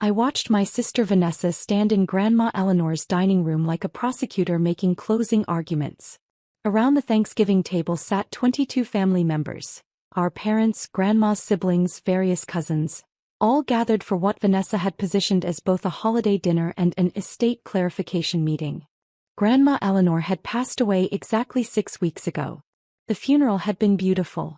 I watched my sister Vanessa stand in Grandma Eleanor's dining room like a prosecutor making closing arguments. Around the Thanksgiving table sat 22 family members. Our parents, Grandma's siblings, various cousins, all gathered for what Vanessa had positioned as both a holiday dinner and an estate clarification meeting. Grandma Eleanor had passed away exactly 6 weeks ago. The funeral had been beautiful.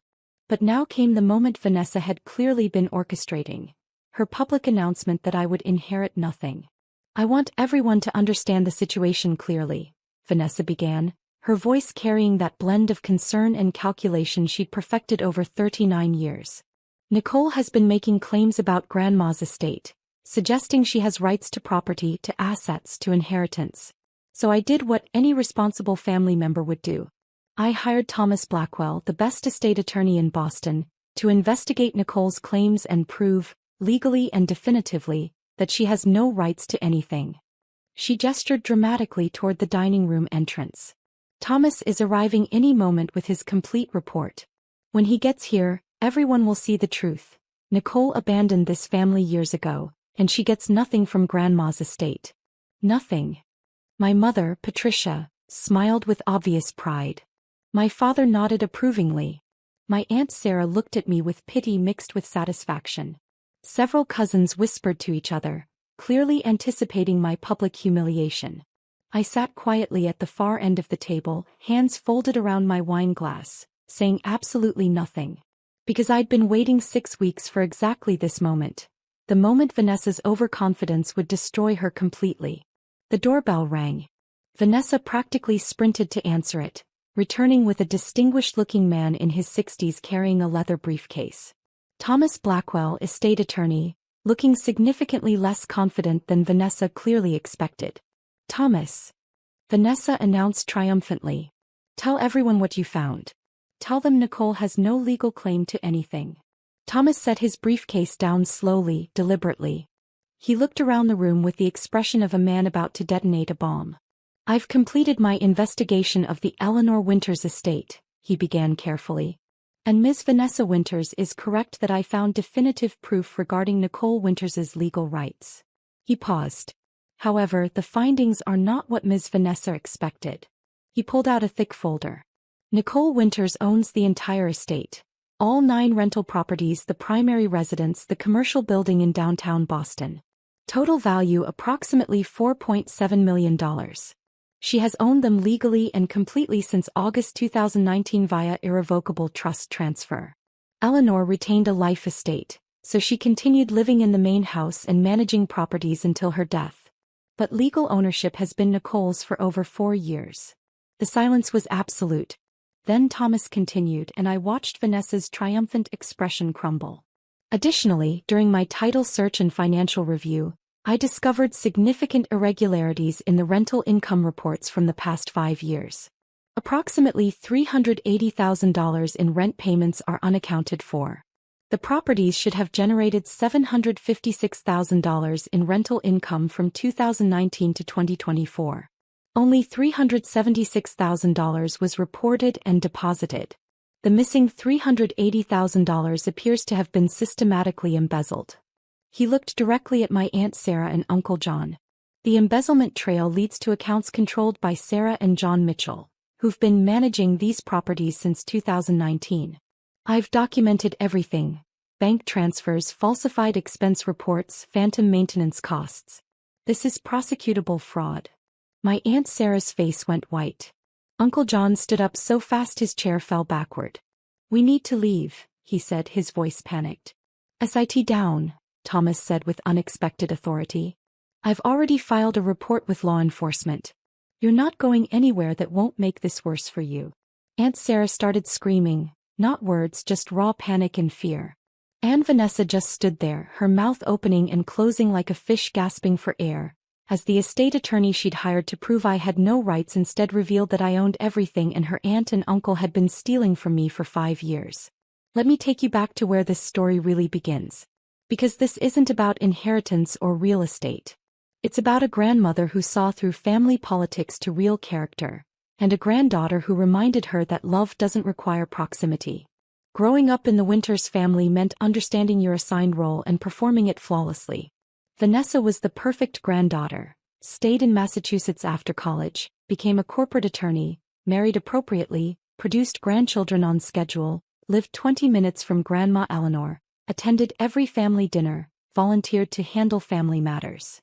But now came the moment Vanessa had clearly been orchestrating. Her public announcement that I would inherit nothing. "I want everyone to understand the situation clearly," Vanessa began, her voice carrying that blend of concern and calculation she'd perfected over 39 years. "Nicole has been making claims about Grandma's estate, suggesting she has rights to property, to assets, to inheritance. So I did what any responsible family member would do. I hired Thomas Blackwell, the best estate attorney in Boston, to investigate Nicole's claims and prove, legally and definitively, that she has no rights to anything." She gestured dramatically toward the dining room entrance. "Thomas is arriving any moment with his complete report. When he gets here, everyone will see the truth. Nicole abandoned this family years ago, and she gets nothing from Grandma's estate. Nothing." My mother, Patricia, smiled with obvious pride. My father nodded approvingly. My Aunt Sarah looked at me with pity mixed with satisfaction. Several cousins whispered to each other, clearly anticipating my public humiliation. I sat quietly at the far end of the table, hands folded around my wine glass, saying absolutely nothing. Because I'd been waiting 6 weeks for exactly this moment. The moment Vanessa's overconfidence would destroy her completely. The doorbell rang. Vanessa practically sprinted to answer it, returning with a distinguished-looking man in his 60s carrying a leather briefcase. Thomas Blackwell, estate attorney, looking significantly less confident than Vanessa clearly expected. "Thomas," Vanessa announced triumphantly. "Tell everyone what you found. Tell them Nicole has no legal claim to anything." Thomas set his briefcase down slowly, deliberately. He looked around the room with the expression of a man about to detonate a bomb. "I've completed my investigation of the Eleanor Winters estate," he began carefully. "And Ms. Vanessa Winters is correct that I found definitive proof regarding Nicole Winters's legal rights." He paused. "However, the findings are not what Ms. Vanessa expected." He pulled out a thick folder. "Nicole Winters owns the entire estate. All 9 rental properties, the primary residence, the commercial building in downtown Boston. Total value approximately $4.7 million. She has owned them legally and completely since August 2019 via irrevocable trust transfer. Eleanor retained a life estate, so she continued living in the main house and managing properties until her death. But legal ownership has been Nicole's for over 4 years." The silence was absolute. Then Thomas continued, and I watched Vanessa's triumphant expression crumble. "Additionally, during my title search and financial review, I discovered significant irregularities in the rental income reports from the past 5 years. Approximately $380,000 in rent payments are unaccounted for. The properties should have generated $756,000 in rental income from 2019 to 2024. Only $376,000 was reported and deposited. The missing $380,000 appears to have been systematically embezzled." He looked directly at my Aunt Sarah and Uncle John. "The embezzlement trail leads to accounts controlled by Sarah and John Mitchell, who've been managing these properties since 2019. I've documented everything: bank transfers, falsified expense reports, phantom maintenance costs. This is prosecutable fraud." My Aunt Sarah's face went white. Uncle John stood up so fast his chair fell backward. "We need to leave," he said, his voice panicked. "Sit down," Thomas said with unexpected authority. "I've already filed a report with law enforcement. You're not going anywhere that won't make this worse for you." Aunt Sarah started screaming, not words, just raw panic and fear. And Vanessa just stood there, her mouth opening and closing like a fish gasping for air, as the estate attorney she'd hired to prove I had no rights instead revealed that I owned everything and her aunt and uncle had been stealing from me for 5 years. Let me take you back to where this story really begins. Because this isn't about inheritance or real estate. It's about a grandmother who saw through family politics to real character, and a granddaughter who reminded her that love doesn't require proximity. Growing up in the Winters family meant understanding your assigned role and performing it flawlessly. Vanessa was the perfect granddaughter, stayed in Massachusetts after college, became a corporate attorney, married appropriately, produced grandchildren on schedule, lived 20 minutes from Grandma Eleanor, attended every family dinner, volunteered to handle family matters.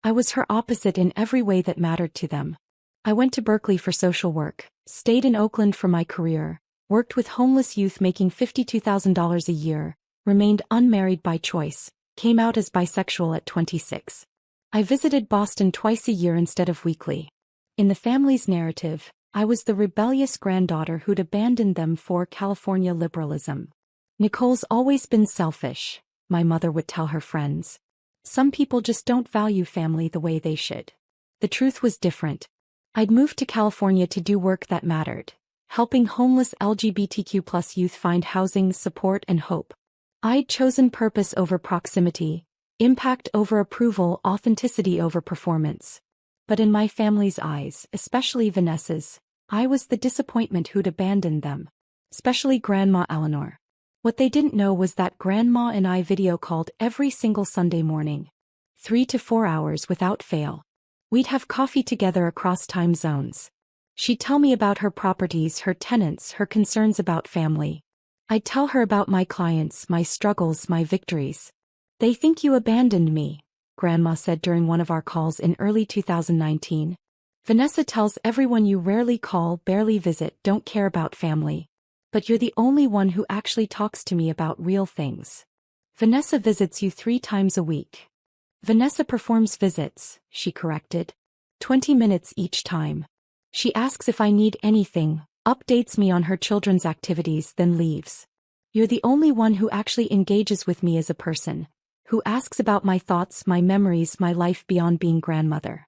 I was her opposite in every way that mattered to them. I went to Berkeley for social work, stayed in Oakland for my career, worked with homeless youth making $52,000 a year, remained unmarried by choice, came out as bisexual at 26. I visited Boston twice a year instead of weekly. In the family's narrative, I was the rebellious granddaughter who'd abandoned them for California liberalism. Nicole's always been selfish, my mother would tell her friends. Some people just don't value family the way they should. The truth was different. I'd moved to California to do work that mattered, helping homeless LGBTQ+ youth find housing, support, and hope. I'd chosen purpose over proximity, impact over approval, authenticity over performance. But in my family's eyes, especially Vanessa's, I was the disappointment who'd abandoned them. Especially Grandma Eleanor. What they didn't know was that Grandma and I video called every single Sunday morning. 3 to 4 hours without fail. We'd have coffee together across time zones. She'd tell me about her properties, her tenants, her concerns about family. I'd tell her about my clients, my struggles, my victories. "They think you abandoned me," Grandma said during one of our calls in early 2019. "Vanessa tells everyone you rarely call, barely visit, don't care about family. But you're the only one who actually talks to me about real things. Vanessa visits you 3 times a week." "Vanessa performs visits," she corrected. 20 minutes each time. She asks if I need anything, updates me on her children's activities, then leaves. "You're the only one who actually engages with me as a person, who asks about my thoughts, my memories, my life beyond being grandmother."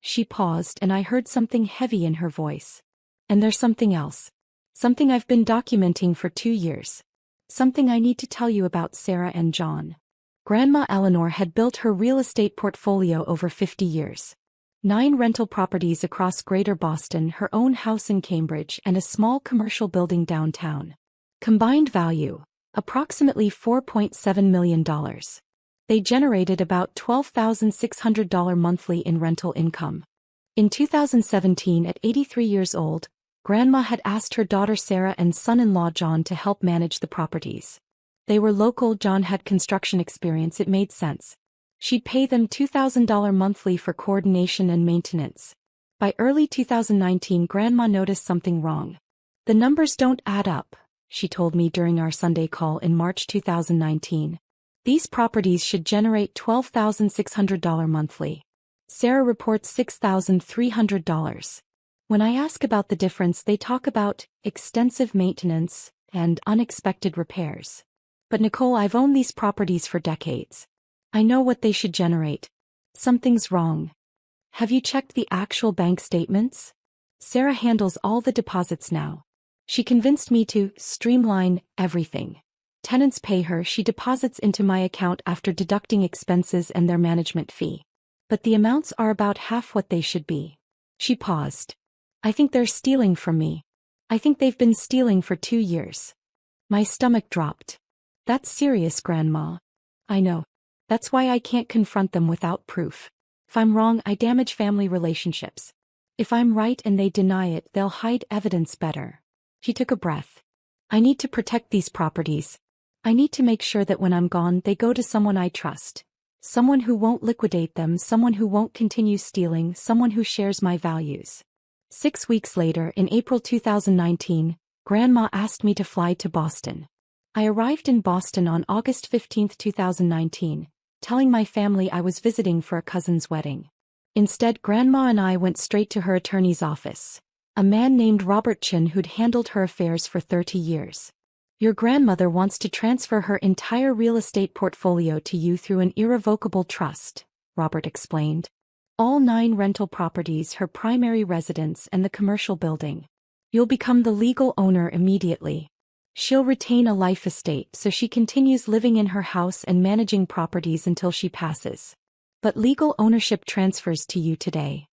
She paused and I heard something heavy in her voice. "And there's something else. Something I've been documenting for 2 years. Something I need to tell you about Sarah and John." Grandma Eleanor had built her real estate portfolio over 50 years. 9 rental properties across Greater Boston, her own house in Cambridge, and a small commercial building downtown. Combined value, approximately $4.7 million. They generated about $12,600 monthly in rental income. In 2017, at 83 years old, Grandma had asked her daughter Sarah and son-in-law John to help manage the properties. They were local, John had construction experience, it made sense. She'd pay them $2,000 monthly for coordination and maintenance. By early 2019, Grandma noticed something wrong. "The numbers don't add up," she told me during our Sunday call in March 2019. "These properties should generate $12,600 monthly. Sarah reports $6,300. When I ask about the difference, they talk about extensive maintenance and unexpected repairs. But Nicole, I've owned these properties for decades. I know what they should generate. Something's wrong. Have you checked the actual bank statements? Sarah handles all the deposits now. She convinced me to streamline everything. Tenants pay her, she deposits into my account after deducting expenses and their management fee. But the amounts are about half what they should be." She paused. "I think they're stealing from me. I think they've been stealing for 2 years." My stomach dropped. "That's serious, Grandma." "I know. That's why I can't confront them without proof. If I'm wrong, I damage family relationships. If I'm right and they deny it, they'll hide evidence better." She took a breath. "I need to protect these properties. I need to make sure that when I'm gone, they go to someone I trust. Someone who won't liquidate them, someone who won't continue stealing, someone who shares my values." 6 weeks later, in April 2019, Grandma asked me to fly to Boston. I arrived in Boston on August 15, 2019, telling my family I was visiting for a cousin's wedding. Instead, Grandma and I went straight to her attorney's office, a man named Robert Chin who'd handled her affairs for 30 years. "Your grandmother wants to transfer her entire real estate portfolio to you through an irrevocable trust," Robert explained. "All 9 rental properties, her primary residence, and the commercial building. You'll become the legal owner immediately. She'll retain a life estate so she continues living in her house and managing properties until she passes. But legal ownership transfers to you today."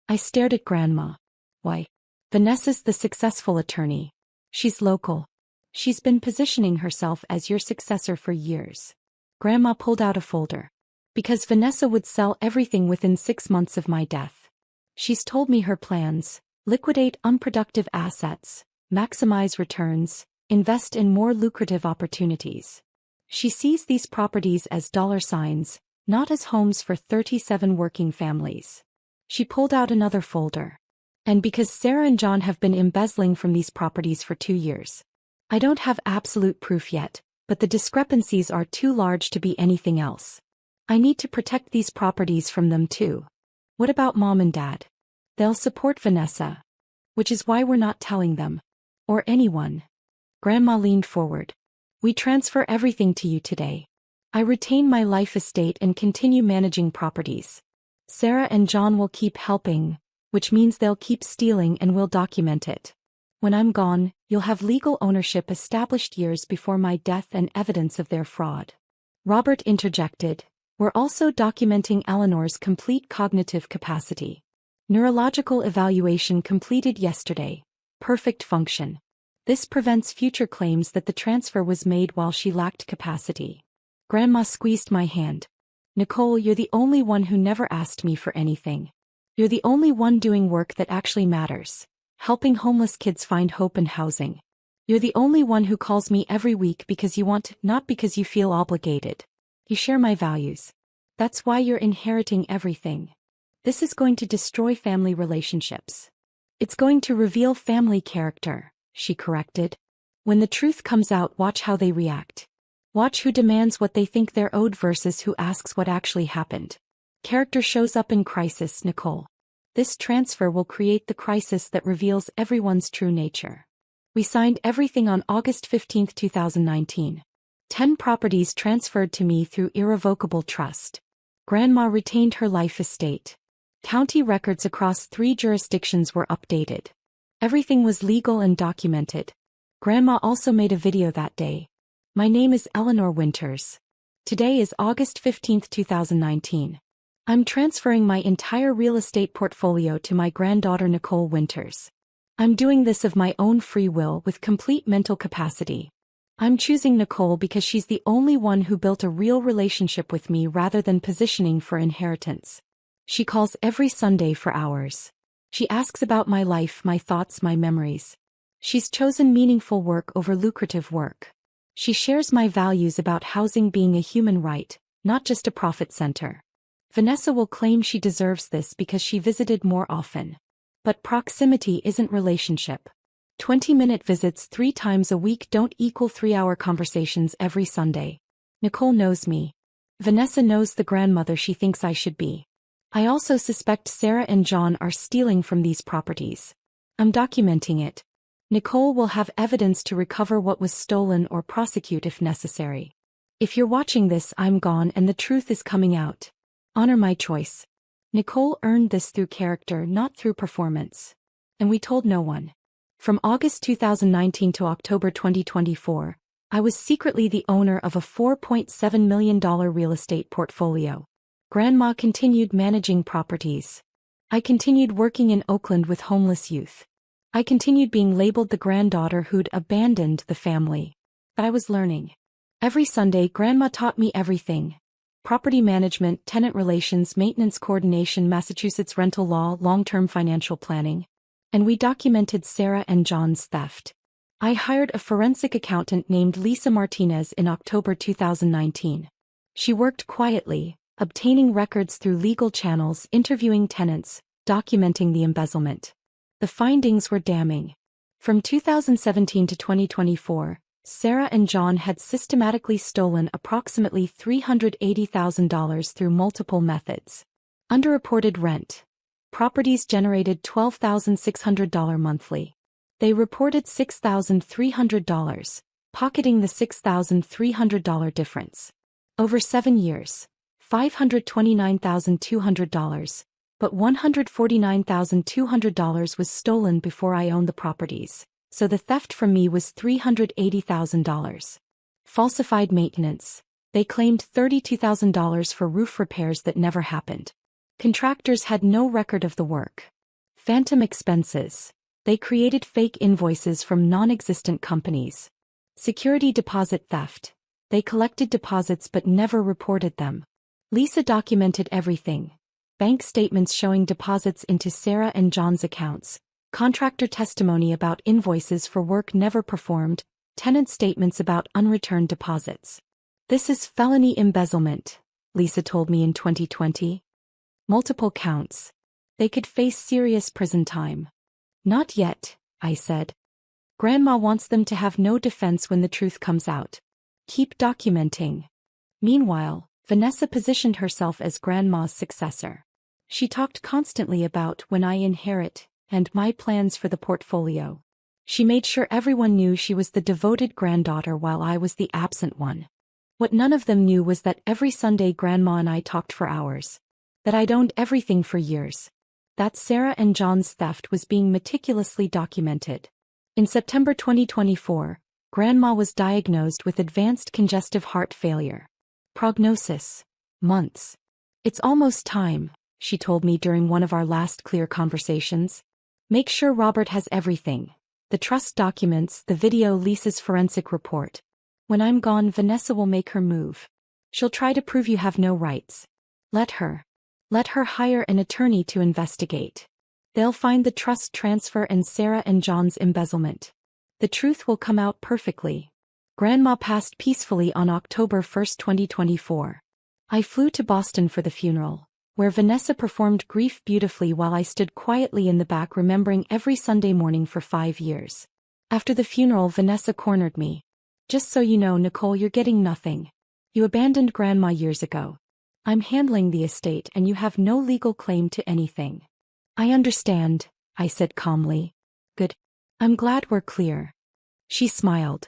I stared at Grandma. "Why? Vanessa's the successful attorney. She's local. She's been positioning herself as your successor for years." Grandma pulled out a folder. Because Vanessa would sell everything within 6 months of my death. She's told me her plans: liquidate unproductive assets, maximize returns, invest in more lucrative opportunities. She sees these properties as dollar signs, not as homes for 37 working families. She pulled out another folder. And because Sarah and John have been embezzling from these properties for 2 years. I don't have absolute proof yet, but the discrepancies are too large to be anything else. I need to protect these properties from them too. What about Mom and Dad? They'll support Vanessa. Which is why we're not telling them. Or anyone. Grandma leaned forward. We transfer everything to you today. I retain my life estate and continue managing properties. Sarah and John will keep helping, which means they'll keep stealing and we'll document it. When I'm gone, you'll have legal ownership established years before my death and evidence of their fraud. Robert interjected. We're also documenting Eleanor's complete cognitive capacity. Neurological evaluation completed yesterday. Perfect function. This prevents future claims that the transfer was made while she lacked capacity. Grandma squeezed my hand. Nicole, you're the only one who never asked me for anything. You're the only one doing work that actually matters. Helping homeless kids find hope and housing. You're the only one who calls me every week because you want to, not because you feel obligated. You share my values. That's why you're inheriting everything. This is going to destroy family relationships. It's going to reveal family character, she corrected. When the truth comes out, watch how they react. Watch who demands what they think they're owed versus who asks what actually happened. Character shows up in crisis, Nicole. This transfer will create the crisis that reveals everyone's true nature. We signed everything on August 15, 2019. 10 properties transferred to me through irrevocable trust. Grandma retained her life estate. County records across 3 jurisdictions were updated. Everything was legal and documented. Grandma also made a video that day. My name is Eleanor Winters. Today is August 15, 2019. I'm transferring my entire real estate portfolio to my granddaughter Nicole Winters. I'm doing this of my own free will with complete mental capacity. I'm choosing Nicole because she's the only one who built a real relationship with me rather than positioning for inheritance. She calls every Sunday for hours. She asks about my life, my thoughts, my memories. She's chosen meaningful work over lucrative work. She shares my values about housing being a human right, not just a profit center. Vanessa will claim she deserves this because she visited more often. But proximity isn't relationship. 20-minute visits 3 times a week don't equal 3-hour conversations every Sunday. Nicole knows me. Vanessa knows the grandmother she thinks I should be. I also suspect Sarah and John are stealing from these properties. I'm documenting it. Nicole will have evidence to recover what was stolen or prosecute if necessary. If you're watching this, I'm gone and the truth is coming out. Honor my choice. Nicole earned this through character, not through performance. And we told no one. From August 2019 to October 2024, I was secretly the owner of a $4.7 million real estate portfolio. Grandma continued managing properties. I continued working in Oakland with homeless youth. I continued being labeled the granddaughter who'd abandoned the family. But I was learning. Every Sunday, Grandma taught me everything. Property management, tenant relations, maintenance coordination, Massachusetts rental law, long-term financial planning. And we documented Sarah and John's theft. I hired a forensic accountant named Lisa Martinez in October 2019. She worked quietly, obtaining records through legal channels, interviewing tenants, documenting the embezzlement. The findings were damning. From 2017 to 2024, Sarah and John had systematically stolen approximately $380,000 through multiple methods. Underreported rent. Properties generated $12,600 monthly. They reported $6,300, pocketing the $6,300 difference. Over 7 years, $529,200, but $149,200 was stolen before I owned the properties. So the theft from me was $380,000. Falsified maintenance. They claimed $32,000 for roof repairs that never happened. Contractors had no record of the work. Phantom expenses. They created fake invoices from non-existent companies. Security deposit theft. They collected deposits but never reported them. Lisa documented everything. Bank statements showing deposits into Sarah and John's accounts, contractor testimony about invoices for work never performed, tenant statements about unreturned deposits. This is felony embezzlement, Lisa told me in 2020. Multiple counts. They could face serious prison time. Not yet, I said. Grandma wants them to have no defense when the truth comes out. Keep documenting. Meanwhile, Vanessa positioned herself as Grandma's successor. She talked constantly about when I inherit and my plans for the portfolio. She made sure everyone knew she was the devoted granddaughter while I was the absent one. What none of them knew was that every Sunday Grandma and I talked for hours. That I'd owned everything for years. That Sarah and John's theft was being meticulously documented. In September 2024, Grandma was diagnosed with advanced congestive heart failure. Prognosis: months. It's almost time, she told me during one of our last clear conversations. Make sure Robert has everything. The trust documents, the video, Lisa's forensic report. When I'm gone, Vanessa will make her move. She'll try to prove you have no rights. Let her hire an attorney to investigate. They'll find the trust transfer and Sarah and John's embezzlement. The truth will come out perfectly. Grandma passed peacefully on October 1, 2024. I flew to Boston for the funeral, where Vanessa performed grief beautifully while I stood quietly in the back remembering every Sunday morning for 5 years. After the funeral, Vanessa cornered me. Just so you know, Nicole, you're getting nothing. You abandoned Grandma years ago. I'm handling the estate and you have no legal claim to anything. I understand, I said calmly. Good. I'm glad we're clear. She smiled.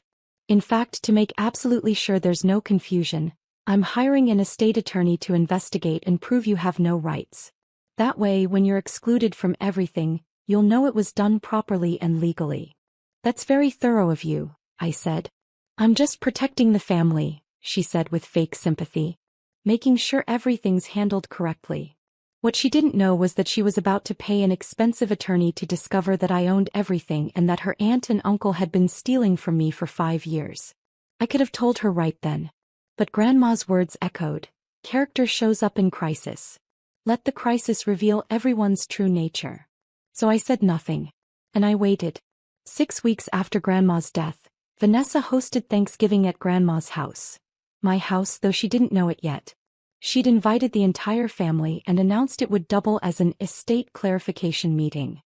In fact, to make absolutely sure there's no confusion, I'm hiring an estate attorney to investigate and prove you have no rights. That way, when you're excluded from everything, you'll know it was done properly and legally. That's very thorough of you, I said. I'm just protecting the family, she said with fake sympathy. Making sure everything's handled correctly. What she didn't know was that she was about to pay an expensive attorney to discover that I owned everything and that her aunt and uncle had been stealing from me for 5 years. I could have told her right then. But Grandma's words echoed. Character shows up in crisis. Let the crisis reveal everyone's true nature. So I said nothing. And I waited. 6 weeks after Grandma's death, Vanessa hosted Thanksgiving at Grandma's house. My house, though she didn't know it yet. She'd invited the entire family and announced it would double as an estate clarification meeting.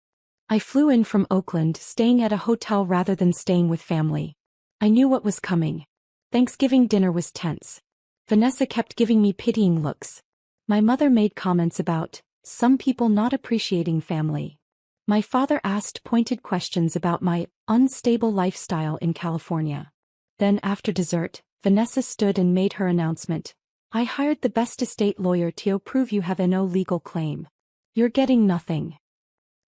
I flew in from Oakland, staying at a hotel rather than staying with family. I knew what was coming. Thanksgiving dinner was tense. Vanessa kept giving me pitying looks. My mother made comments about some people not appreciating family. My father asked pointed questions about my unstable lifestyle in California. Then after dessert, Vanessa stood and made her announcement. I hired the best estate lawyer to prove you have no legal claim. You're getting nothing.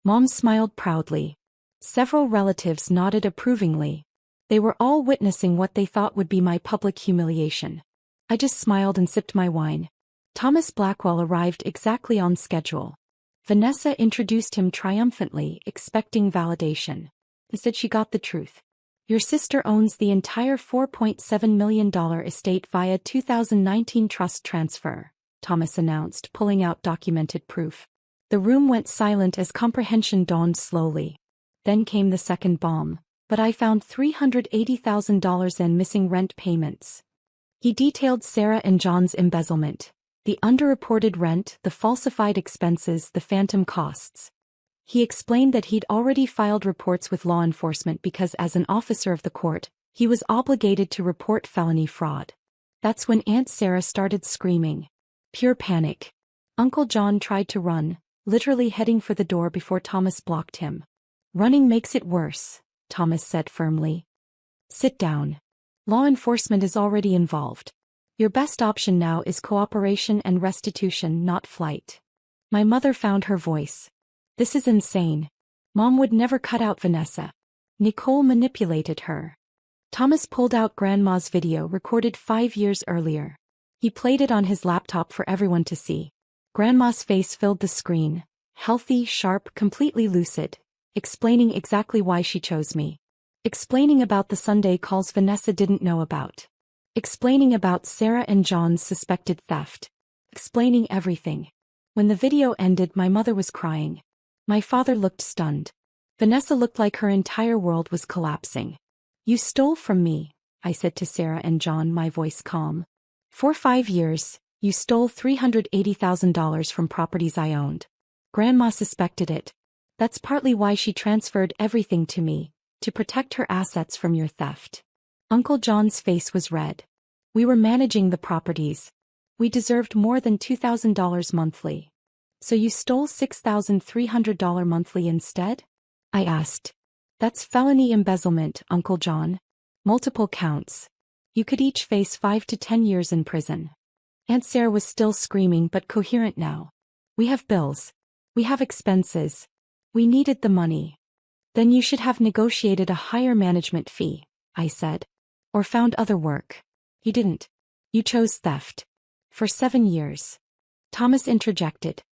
Mom smiled proudly. Several relatives nodded approvingly. They were all witnessing what they thought would be my public humiliation. I just smiled and sipped my wine. Thomas Blackwell arrived exactly on schedule. Vanessa introduced him triumphantly, expecting validation. He said she got the truth. Your sister owns the entire $4.7 million estate via 2019 trust transfer, Thomas announced, pulling out documented proof. The room went silent as comprehension dawned slowly. Then came the second bomb. But I found $380,000 in missing rent payments. He detailed Sarah and John's embezzlement. The underreported rent, the falsified expenses, the phantom costs. He explained that he'd already filed reports with law enforcement because as an officer of the court, he was obligated to report felony fraud. That's when Aunt Sarah started screaming. Pure panic. Uncle John tried to run, literally heading for the door before Thomas blocked him. Running makes it worse, Thomas said firmly. Sit down. Law enforcement is already involved. Your best option now is cooperation and restitution, not flight. My mother found her voice. This is insane. Mom would never cut out Vanessa. Nicole manipulated her. Thomas pulled out Grandma's video recorded 5 years earlier. He played it on his laptop for everyone to see. Grandma's face filled the screen. Healthy, sharp, completely lucid. Explaining exactly why she chose me. Explaining about the Sunday calls Vanessa didn't know about. Explaining about Sarah and John's suspected theft. explaining everything. When the video ended, my mother was crying. My father looked stunned. Vanessa looked like her entire world was collapsing. "You stole from me," I said to Sarah and John, my voice calm. "For 5 years, you stole $380,000 from properties I owned. Grandma suspected it. That's partly why she transferred everything to me, to protect her assets from your theft." Uncle John's face was red. "We were managing the properties. We deserved more than $2,000 monthly. So you stole $6,300 monthly instead?" I asked. "That's felony embezzlement, Uncle John. Multiple counts. You could each face 5 to 10 years in prison." Aunt Sarah was still screaming but coherent now. "We have bills. We have expenses. We needed the money." "Then you should have negotiated a higher management fee," I said. "Or found other work. You didn't. You chose theft. For 7 years. Thomas interjected.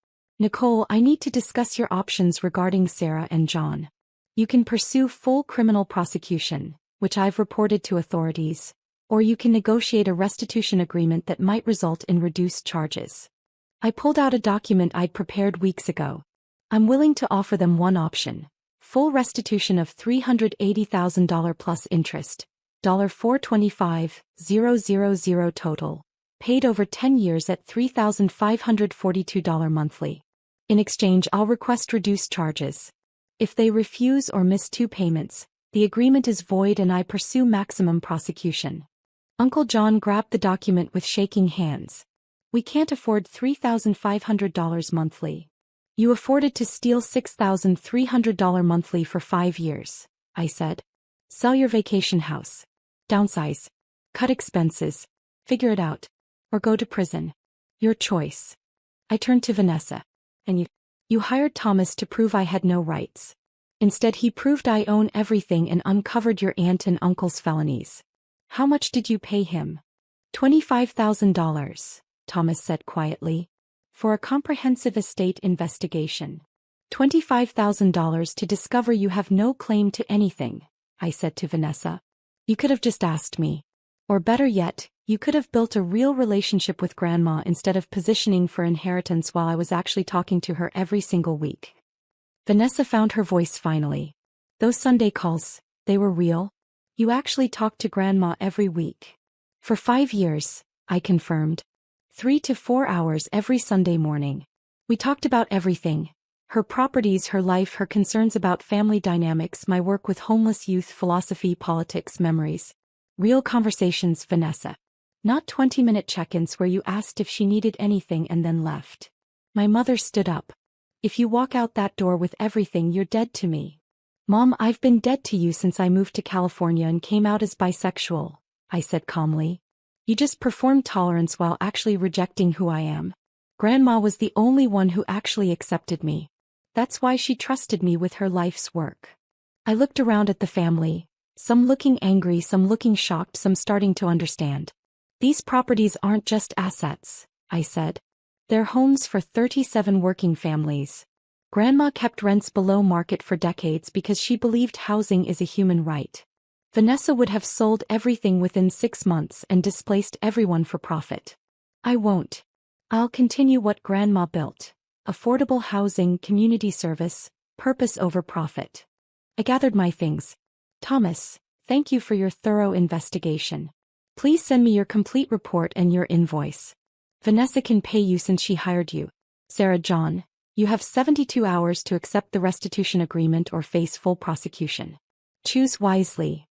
"Nicole, I need to discuss your options regarding Sarah and John. You can pursue full criminal prosecution, which I've reported to authorities, or you can negotiate a restitution agreement that might result in reduced charges." I pulled out a document I'd prepared weeks ago. "I'm willing to offer them one option. Full restitution of $380,000 plus interest. $425,000 total. Paid over 10 years at $3,542 monthly. In exchange, I'll request reduced charges. If they refuse or miss 2 payments, the agreement is void and I pursue maximum prosecution." Uncle John grabbed the document with shaking hands. "We can't afford $3,500 monthly. You afforded to steal $6,300 monthly for 5 years, I said. "Sell your vacation house. Downsize. Cut expenses. Figure it out. Or go to prison. Your choice." I turned to Vanessa. "And you hired Thomas to prove I had no rights. Instead, he proved I own everything and uncovered your aunt and uncle's felonies. How much did you pay him?" $25,000, Thomas said quietly. "For a comprehensive estate investigation. $25,000 to discover you have no claim to anything," I said to Vanessa. "You could have just asked me. Or better yet, you could have built a real relationship with Grandma instead of positioning for inheritance while I was actually talking to her every single week." Vanessa found her voice finally. "Those Sunday calls, they were real? You actually talked to Grandma every week?" "For 5 years, I confirmed. 3 to 4 hours every Sunday morning. We talked about everything. Her properties, her life, her concerns about family dynamics, my work with homeless youth, philosophy, politics, memories. Real conversations, Vanessa. Not 20-minute check-ins where you asked if she needed anything and then left." My mother stood up. "If you walk out that door with everything, you're dead to me." "Mom, I've been dead to you since I moved to California and came out as bisexual," I said calmly. "You just performed tolerance while actually rejecting who I am. Grandma was the only one who actually accepted me. That's why she trusted me with her life's work." I looked around at the family, some looking angry, some looking shocked, some starting to understand. "These properties aren't just assets," I said. "They're homes for 37 working families. Grandma kept rents below market for decades because she believed housing is a human right. Vanessa would have sold everything within 6 months and displaced everyone for profit. I won't. I'll continue what Grandma built. Affordable housing, community service, purpose over profit." I gathered my things. "Thomas, thank you for your thorough investigation. Please send me your complete report and your invoice. Vanessa can pay you since she hired you. Sarah, John, you have 72 hours to accept the restitution agreement or face full prosecution. Choose wisely."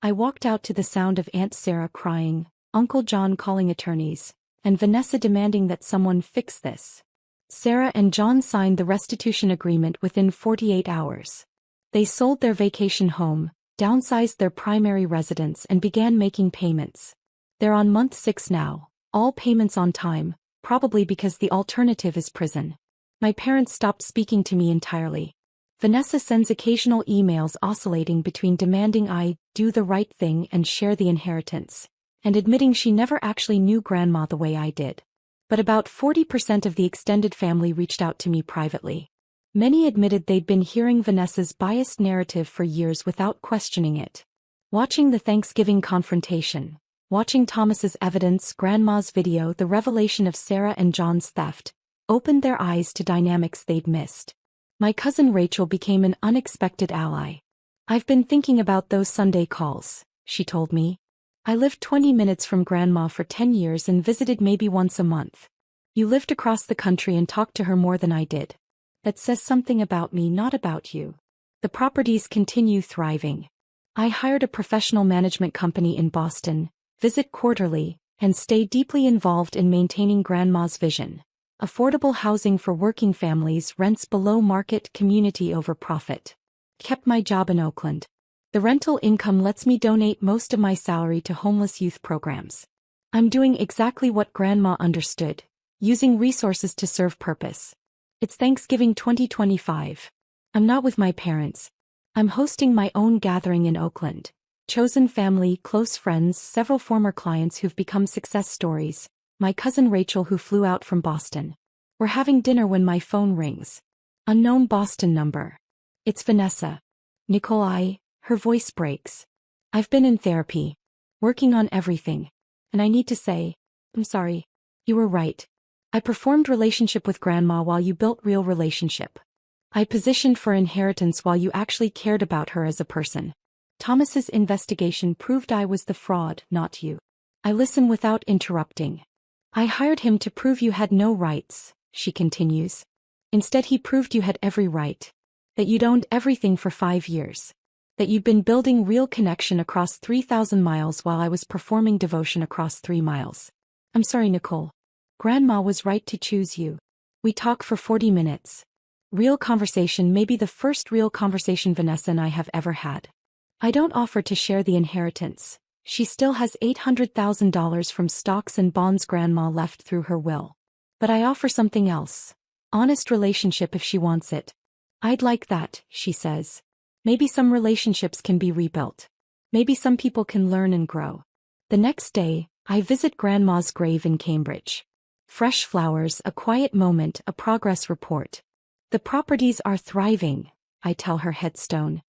I walked out to the sound of Aunt Sarah crying, Uncle John calling attorneys, and Vanessa demanding that someone fix this. Sarah and John signed the restitution agreement within 48 hours. They sold their vacation home, downsized their primary residence, and began making payments. They're on month 6 now, all payments on time, probably because the alternative is prison. My parents stopped speaking to me entirely. Vanessa sends occasional emails oscillating between demanding I do the right thing and share the inheritance, and admitting she never actually knew Grandma the way I did. But about 40% of the extended family reached out to me privately. Many admitted they'd been hearing Vanessa's biased narrative for years without questioning it. Watching the Thanksgiving confrontation, Watching Thomas's evidence, Grandma's video, the revelation of Sarah and John's theft, opened their eyes to dynamics they'd missed. My cousin Rachel became an unexpected ally. I've been thinking about those Sunday calls, she told me. I lived 20 minutes from Grandma for 10 years and visited maybe once a month. You lived across the country and talked to her more than I did. That says something about me, not about you. The properties continue thriving. I hired a professional management company in Boston, visit quarterly, and stay deeply involved in maintaining Grandma's vision. Affordable housing for working families, rents below market, community over profit. Kept my job in Oakland. The rental income lets me donate most of my salary to homeless youth programs. I'm doing exactly what Grandma understood, using resources to serve purpose. It's Thanksgiving 2025. I'm not with my parents. I'm hosting my own gathering in Oakland. Chosen family, close friends, several former clients who've become success stories. My cousin Rachel who flew out from Boston. We're having dinner when my phone rings. Unknown Boston number. It's Vanessa. Nicole, her voice breaks. I've been in therapy. Working on everything. And I need to say, I'm sorry. You were right. I performed relationship with Grandma while you built real relationship. I positioned for inheritance while you actually cared about her as a person. Thomas's investigation proved I was the fraud, not you. I listen without interrupting. I hired him to prove you had no rights, she continues. Instead he proved you had every right. That you'd owned everything for 5 years. That you'd been building real connection across 3,000 miles while I was performing devotion across 3 miles. I'm sorry, Nicole. Grandma was right to choose you. We talk for 40 minutes. Real conversation, maybe the first real conversation Vanessa and I have ever had. I don't offer to share the inheritance. She still has $800,000 from stocks and bonds Grandma left through her will. But I offer something else. Honest relationship if she wants it. I'd like that, she says. Maybe some relationships can be rebuilt. Maybe some people can learn and grow. The next day, I visit Grandma's grave in Cambridge. Fresh flowers, a quiet moment, a progress report. The properties are thriving, I tell her headstone.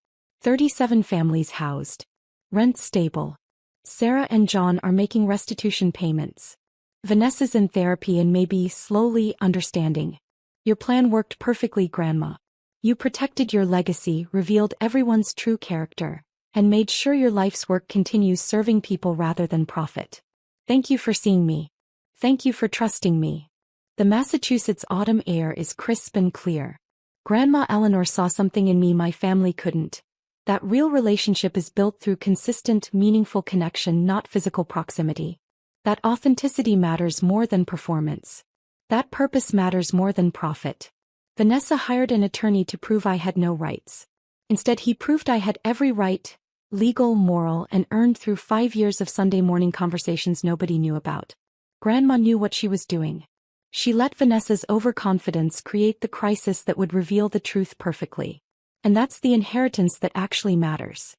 37 families housed. Rent stable. Sarah and John are making restitution payments. Vanessa's in therapy and maybe slowly understanding. Your plan worked perfectly, Grandma. You protected your legacy, revealed everyone's true character, and made sure your life's work continues serving people rather than profit. Thank you for seeing me. Thank you for trusting me. The Massachusetts autumn air is crisp and clear. Grandma Eleanor saw something in me my family couldn't. That real relationship is built through consistent, meaningful connection, not physical proximity. That authenticity matters more than performance. That purpose matters more than profit. Vanessa hired an attorney to prove I had no rights. Instead, he proved I had every right, legal, moral, and earned through 5 years of Sunday morning conversations nobody knew about. Grandma knew what she was doing. She let Vanessa's overconfidence create the crisis that would reveal the truth perfectly. And that's the inheritance that actually matters.